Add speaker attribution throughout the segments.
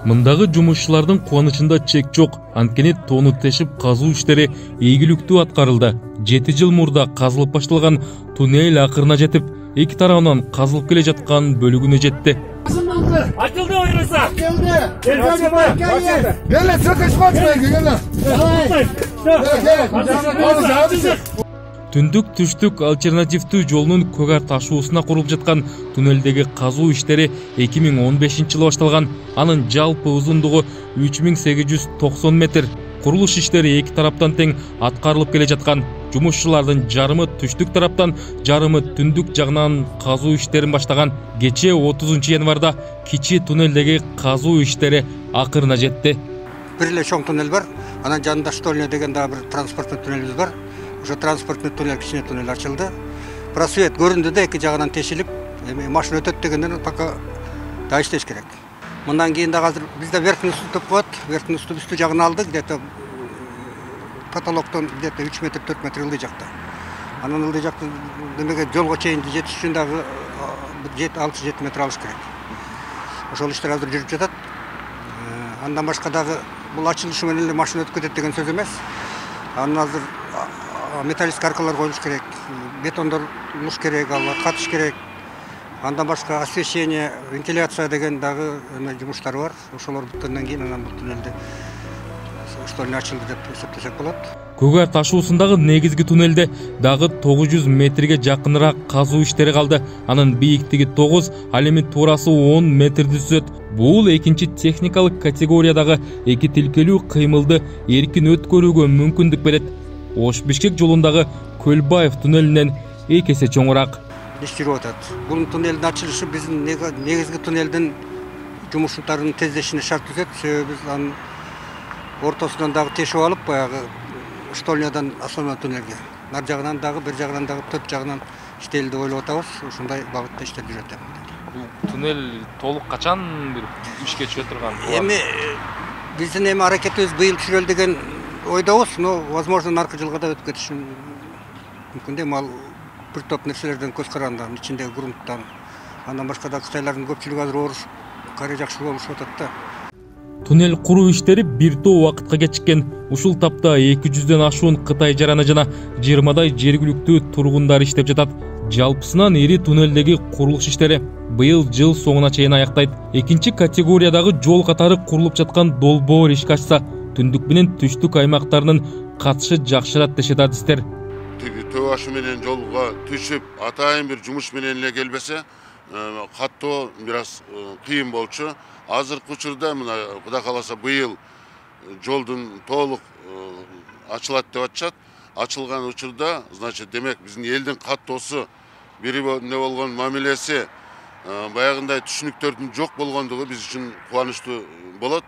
Speaker 1: Мындагы жумушчулардын кубанычында чек жок. Анткени тоону тешип казуу иштери ийгиликтүү аткарылды. 7 жыл мурда казылып башталган туннель акырына жетип, эки тарабынан казылып келе жаткан бөлүгүнө жетти.
Speaker 2: Açıldı oynasa.
Speaker 3: Açıldı.
Speaker 1: Түндүк түштүк альтернативдүү жолунун Көгар ташуусуна курулуп жаткан туннелдеги казуу иштери 2015-жылы башталган. Анын жалпы узундугу 3890 метр. Курулуш иштери эки тараптан тең аткарылып келе жаткан. Жумушчулардын жарымы түштүк тараптан, жарымы түндүк жагынан казуу иштерин баштаган. Кечээ 30 январда кичи туннелдеги казуу иштери акырына жетти.
Speaker 4: Бир эле чоң туннель бар. Анан жанында штольня деген дагы бир транспорттук туннелибиз бар. Ошо транспорттук туннель, кичине туннель ачылды. Просвет көрүндү да эки жагынан тешилип, машина өтөт дегенден пока да иштеш керек. Мындан кийин дагы азыр бизде верхний уступ коет. Верхний уступ жагын алдык, где-то потолоктон где-то 3 метр 4 метр ылдый жакта. Анан ылдый жакта демеге жолго чейин жетиш үчүн дагы 6-7 метр алыш керек. Ошол иштер азыр жүрүп жатат. Андан башка дагы бул ачылышы менен эле машина өтүп кетет деген сөз эмес. Анан азыр металлический аркалар коюлуш керек, бетондор луш керек, алга катыш керек. Андан башка освещение, вентиляция деген дагы жумуштар бар. Ошолор бүткөндөн кийин анан бул туннелди штольня ачылды деп эсептесек болот.
Speaker 1: Көгар ташуусундагы негизги туннелде дагы 900 метрге жакыныраак казуу иштери калды. Анын бийиктиги 9, ал эми туурасы 10 метрди түзөт. Бул экинчи техникалык категориядагы эки тилкелүү кыймылды эркин өткөрүүгө мүмкүндүк берет. Ош-Бишкек жолундагы Көлбаев туннелинен 2 эсе чоңураак.
Speaker 4: Иш жүрүп атат. Бул туннелдин ачылышы биздин негизги туннелдин жумуштарынын тездешине шарт түзөт. Себеби биз анын ортосунан дагы тешип алып, баягы штольнядан основной туннелге. Нар жагынан дагы, бир жагынан дагы, төрт жагынан иштейли деп ойлоп атабыз. Ушундай багытта иштеп жүрөт.
Speaker 1: Бул туннель толук качан бир ишке түшө турган?
Speaker 4: Эми биздин аракетибиз быйыл түшүрөлү деген ойдобуз, но возможно наркы жылга да өтүп кетиши мүмкүн да. Ал бир топ нерселерден көз карандан, ичиндеги грунттан. Андан башка да кытайлардын көпчүлүгү азыр оруш кары жакшы болушуп атат да.
Speaker 1: Туннель куруу иштери бир топ убакытка кечиккен. Ушул тапта 200дөн ашуун Кытай жараны жана 20дай жергиликтүү тургундар иштеп жатат. Жалпысынан ири туннелдеги курулуш иштери быйыл жыл соңуна чейин аяктайт. Экинчи категориядагы жол катары курулуп жаткан долбоор ишке ачса, түндүк менен түштүк аймактарынын катышы жакшырат дешет адистер.
Speaker 5: Төө ашы менен жолго түшүп, атайын бир жумуш менен эле келбесе, каттоо бир аз кыйын болчу. Азыркы учурда мына Кудай кааласа быйыл жолдун толук ачылат деп атышат. Ачылган учурда, значит, демек биздин элдин каттоосу бири-бирине болгон мамилеси баягындай түшүнүктөрдүн жок болгондугу биз үчүн кубанычтуу болот.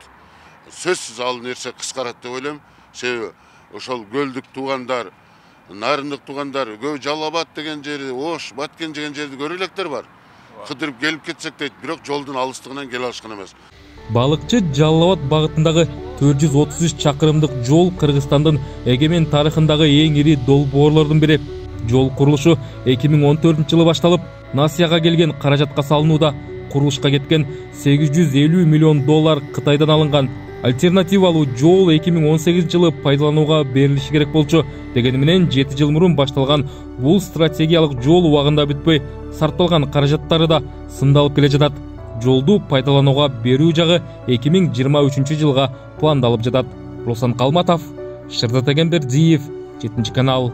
Speaker 5: Сөзсүз ал нерсе кыскарат деп ойлойм. Себеби ошол көлдүк туугандар, нарындык туугандар, көбү Жалал-Абад деген жерди, Ош, Баткен деген жерди көрө электер бар. Кыдырып келип кетсек дейт, бирок жолдун алыстыгынан келе алышкан эмес.
Speaker 1: Балыкчы Жалал-Абад багытындагы 433 чакырымдык жол Кыргызстандын эгемен тарыхындагы эң ири долбоорлордун бири. Жол курулушу 2014-жылы башталып, Насияга келген каражатка салынууда. Курулушка кеткен $850 миллион Кытайдан алынган. Альтернативалуу жол 2018-жылы пайдаланууга берилиши керек болчу. Дегени менен 7 жыл мурун башталган бул стратегиялык жол убагында бүтпөй, сарпталган каражаттары да сындалып келе жатат. Жолду пайдаланууга берүү жагы 2023-жылга пландалып жатат. Руслан Калматов, Шырдат Эгембердиев, 7 канал.